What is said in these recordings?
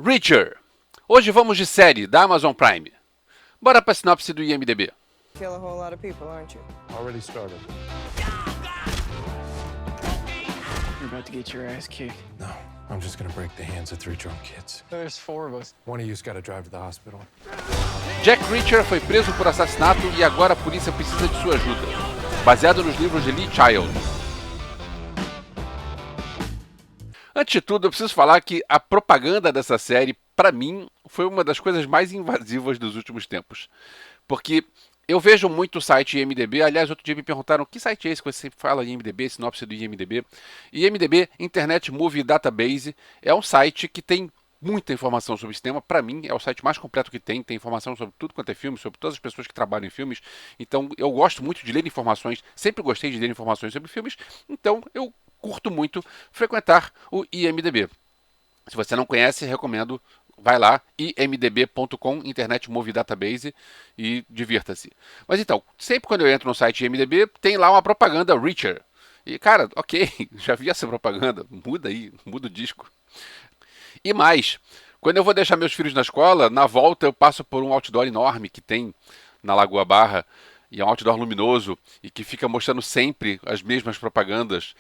Reacher. Hoje vamos de série da Amazon Prime. Bora pra sinopse do IMDb. Kill a whole lot of people, aren't you? Already started. You're about to get your ass kicked. No, I'm just gonna break the hands of 3 drunk kids. There's 4 of us. One of you's gotta drive to the hospital. Jack Reacher foi preso por assassinato e agora a polícia precisa de sua ajuda. Baseado nos livros de Lee Child. Antes de tudo, eu preciso falar que a propaganda dessa série, pra mim, foi uma das coisas mais invasivas dos últimos tempos. Porque eu vejo muito o site IMDb, aliás, outro dia me perguntaram que site é esse que você sempre fala IMDb, sinopse do IMDb. IMDb, Internet Movie Database, é um site que tem muita informação sobre o cinema. Para mim, é o site mais completo que tem informação sobre tudo quanto é filme, sobre todas as pessoas que trabalham em filmes. Então, eu gosto muito de ler informações, sempre gostei de ler informações sobre filmes, então eu curto muito frequentar o IMDb. Se você não conhece, recomendo, vai lá, imdb.com, Internet Movie Database, e divirta-se. Mas então, sempre quando eu entro no site IMDb, tem lá uma propaganda Reacher. E cara, ok, já vi essa propaganda, muda aí, muda o disco. E mais, quando eu vou deixar meus filhos na escola, na volta eu passo por um outdoor enorme que tem na Lagoa Barra, e é um outdoor luminoso, e que fica mostrando sempre as mesmas propagandas.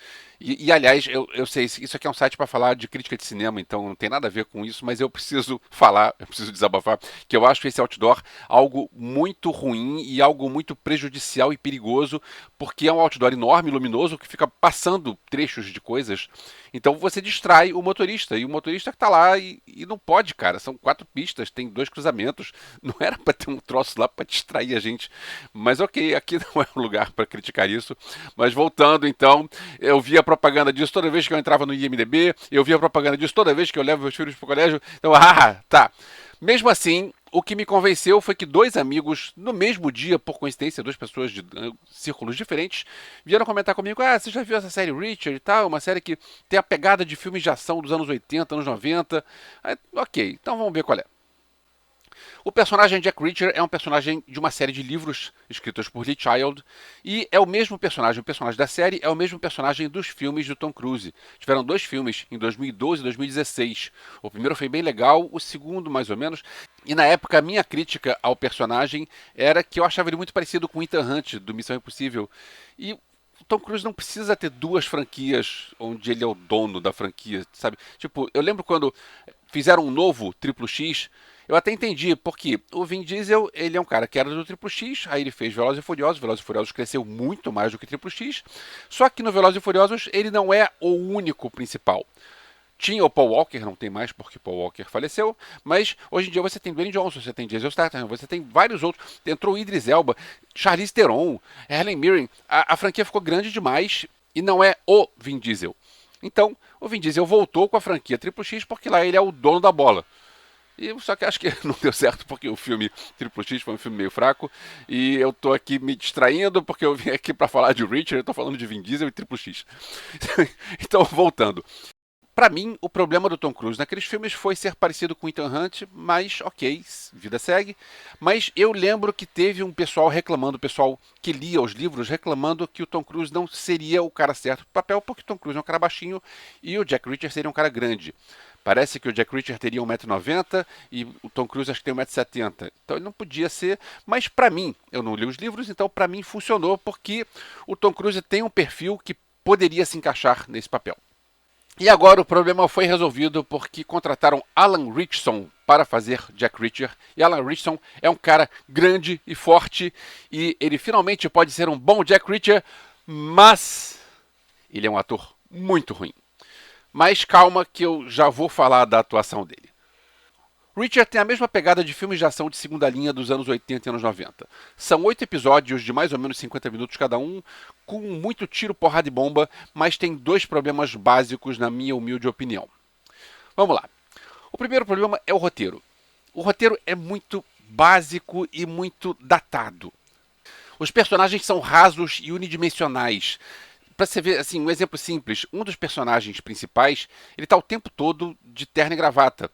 E aliás, eu sei, isso aqui é um site para falar de crítica de cinema, então não tem nada a ver com isso, mas eu preciso falar, eu preciso desabafar, que eu acho esse outdoor algo muito ruim e algo muito prejudicial e perigoso, porque é um outdoor enorme, luminoso, que fica passando trechos de coisas. Então você distrai o motorista, e o motorista que está lá e não pode, cara. São 4 pistas, tem 2 cruzamentos, não era para ter um troço lá para distrair a gente. Mas ok, aqui não é um lugar para criticar isso. Mas voltando então, eu vi a propaganda disso toda vez que eu entrava no IMDb, eu vi a propaganda disso toda vez que eu levo meus filhos para o colégio. Então, tá. Mesmo assim, o que me convenceu foi que 2 amigos, no mesmo dia, por coincidência, 2 pessoas de círculos diferentes, vieram comentar comigo: você já viu essa série Reacher e tal? Uma série que tem a pegada de filmes de ação dos anos 80, anos 90. Aí, ok, então vamos ver qual é. O personagem Jack Reacher é um personagem de uma série de livros escritos por Lee Child e é o mesmo personagem, o personagem da série é o mesmo personagem dos filmes do Tom Cruise. Tiveram 2 filmes, em 2012 e 2016. O primeiro foi bem legal, o segundo mais ou menos. E na época a minha crítica ao personagem era que eu achava ele muito parecido com o Ethan Hunt do Missão Impossível. E o Tom Cruise não precisa ter 2 franquias onde ele é o dono da franquia, sabe? Tipo, eu lembro quando fizeram um novo Triplo X. Eu até entendi, porque o Vin Diesel, ele é um cara que era do Triplo X, aí ele fez Velozes e Furiosos cresceu muito mais do que Triplo X, só que no Velozes e Furiosos ele não é o único principal. Tinha o Paul Walker, não tem mais porque Paul Walker faleceu, mas hoje em dia você tem Dwayne Johnson, você tem Jason Statham, você tem vários outros, entrou Idris Elba, Charlize Theron, Helen Mirren, a franquia ficou grande demais e não é o Vin Diesel. Então, o Vin Diesel voltou com a franquia Triplo X porque lá ele é o dono da bola. Só que acho que não deu certo porque o filme Triplo X foi um filme meio fraco e eu tô aqui me distraindo porque eu vim aqui para falar de Reacher, eu tô falando de Vin Diesel e Triplo X. Então, voltando. Pra mim, o problema do Tom Cruise naqueles filmes foi ser parecido com Ethan Hunt, mas ok, vida segue. Mas eu lembro que teve um pessoal reclamando, o pessoal que lia os livros, reclamando que o Tom Cruise não seria o cara certo pro papel, porque o Tom Cruise é um cara baixinho e o Jack Reacher seria um cara grande. Parece que o Jack Reacher teria 1,90 m e o Tom Cruise acho que tem 1,70 m. Então ele não podia ser, mas pra mim, eu não li os livros, então pra mim funcionou, porque o Tom Cruise tem um perfil que poderia se encaixar nesse papel. E agora o problema foi resolvido porque contrataram Alan Ritchson para fazer Jack Reacher. E Alan Ritchson é um cara grande e forte e ele finalmente pode ser um bom Jack Reacher, mas ele é um ator muito ruim. Mas calma que eu já vou falar da atuação dele. Reacher tem a mesma pegada de filmes de ação de segunda linha dos anos 80 e anos 90. São 8 episódios de mais ou menos 50 minutos cada um, com muito tiro, porrada e bomba, mas tem 2 problemas básicos na minha humilde opinião. Vamos lá. O primeiro problema é o roteiro. O roteiro é muito básico e muito datado. Os personagens são rasos e unidimensionais. Para você ver, assim, um exemplo simples, um dos personagens principais, ele está o tempo todo de terno e gravata.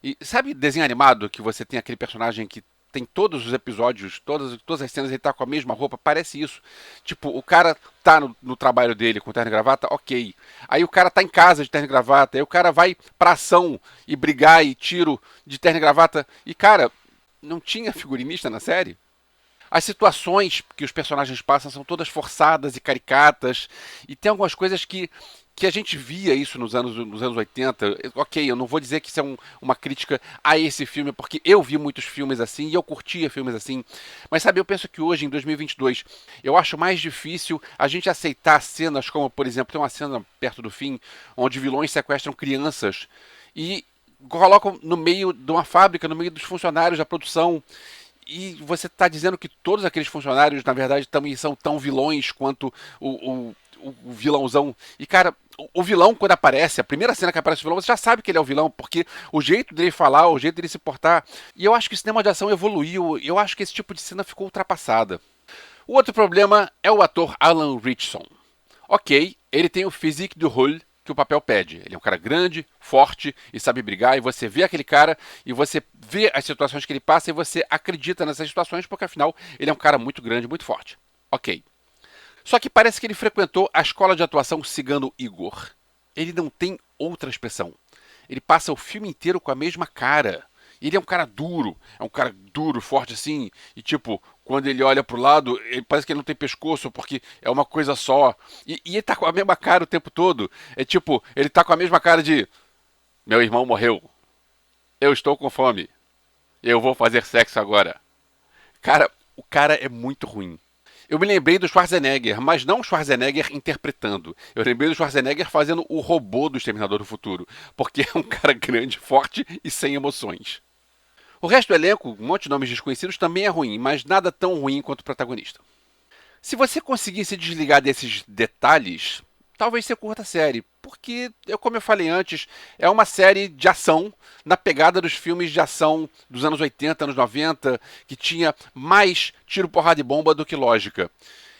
E sabe desenho animado que você tem aquele personagem que tem todos os episódios, todas as cenas ele tá com a mesma roupa, parece isso. Tipo, o cara tá no trabalho dele com terno e gravata, ok. Aí o cara tá em casa de terno e gravata, aí o cara vai pra ação e brigar e tiro de terno e gravata. E, cara, não tinha figurinista na série? As situações que os personagens passam são todas forçadas e caricatas, e tem algumas coisas que a gente via isso nos anos 80. Ok, eu não vou dizer que isso é uma crítica a esse filme, porque eu vi muitos filmes assim e eu curtia filmes assim. Mas sabe, eu penso que hoje, em 2022, eu acho mais difícil a gente aceitar cenas como, por exemplo, tem uma cena perto do fim, onde vilões sequestram crianças e colocam no meio de uma fábrica, no meio dos funcionários da produção. E você está dizendo que todos aqueles funcionários, na verdade, também são tão vilões quanto o vilãozão. E, cara, o vilão, quando aparece, a primeira cena que aparece o vilão, você já sabe que ele é o vilão, porque o jeito dele falar, o jeito dele se portar. E eu acho que o cinema de ação evoluiu, eu acho que esse tipo de cena ficou ultrapassada. O outro problema é o ator Alan Ritchson. Ok, ele tem o physique du rôle que o papel pede. Ele é um cara grande, forte e sabe brigar, e você vê aquele cara e você vê as situações que ele passa e você acredita nessas situações, porque afinal ele é um cara muito grande, muito forte. Ok. Só que parece que ele frequentou a escola de atuação Cigano Igor. Ele não tem outra expressão. Ele passa o filme inteiro com a mesma cara. Ele é um cara duro, forte assim, e tipo, quando ele olha pro lado, ele parece que ele não tem pescoço, porque é uma coisa só. E ele tá com a mesma cara o tempo todo. É tipo, ele tá com a mesma cara de: meu irmão morreu. Eu estou com fome. Eu vou fazer sexo agora. Cara, o cara é muito ruim. Eu me lembrei do Schwarzenegger, mas não o Schwarzenegger interpretando. Eu lembrei do Schwarzenegger fazendo o robô do Exterminador do Futuro, porque é um cara grande, forte e sem emoções. O resto do elenco, um monte de nomes desconhecidos, também é ruim, mas nada tão ruim quanto o protagonista. Se você conseguir se desligar desses detalhes, talvez você curta a série, porque, como eu falei antes, é uma série de ação na pegada dos filmes de ação dos anos 80, anos 90, que tinha mais tiro, porrada e bomba do que lógica.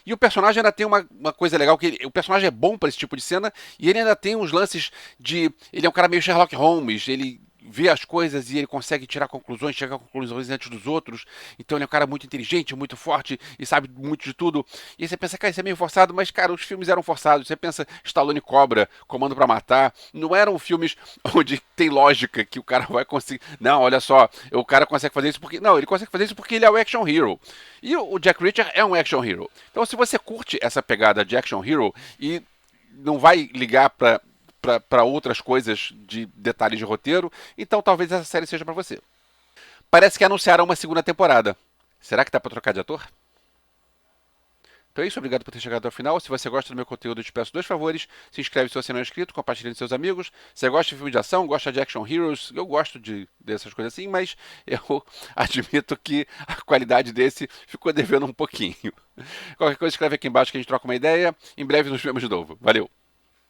E o personagem ainda tem uma coisa legal, que o personagem é bom para esse tipo de cena, e ele ainda tem uns lances de... Ele é um cara meio Sherlock Holmes, ele vê as coisas e ele consegue tirar conclusões, chegar a conclusões antes dos outros. Então ele é um cara muito inteligente, muito forte e sabe muito de tudo. E aí você pensa, cara, isso é meio forçado, mas, cara, os filmes eram forçados. Você pensa, Stallone Cobra, Comando pra Matar, não eram filmes onde tem lógica que o cara vai conseguir... Não, olha só, o cara consegue fazer isso porque... Não, ele consegue fazer isso porque ele é o action hero. E o Jack Reacher é um action hero. Então se você curte essa pegada de action hero e não vai ligar para outras coisas de detalhes de roteiro, então talvez essa série seja para você. Parece que anunciaram uma segunda temporada. Será que dá para trocar de ator? Então é isso, obrigado por ter chegado até o final. Se você gosta do meu conteúdo, eu te peço 2 favores. Se inscreve se você não é inscrito, compartilha com seus amigos. Se você gosta de filme de ação, gosta de action heroes, eu gosto dessas coisas assim, mas eu admito que a qualidade desse ficou devendo um pouquinho. Qualquer coisa, escreve aqui embaixo que a gente troca uma ideia. Em breve nos vemos de novo. Valeu!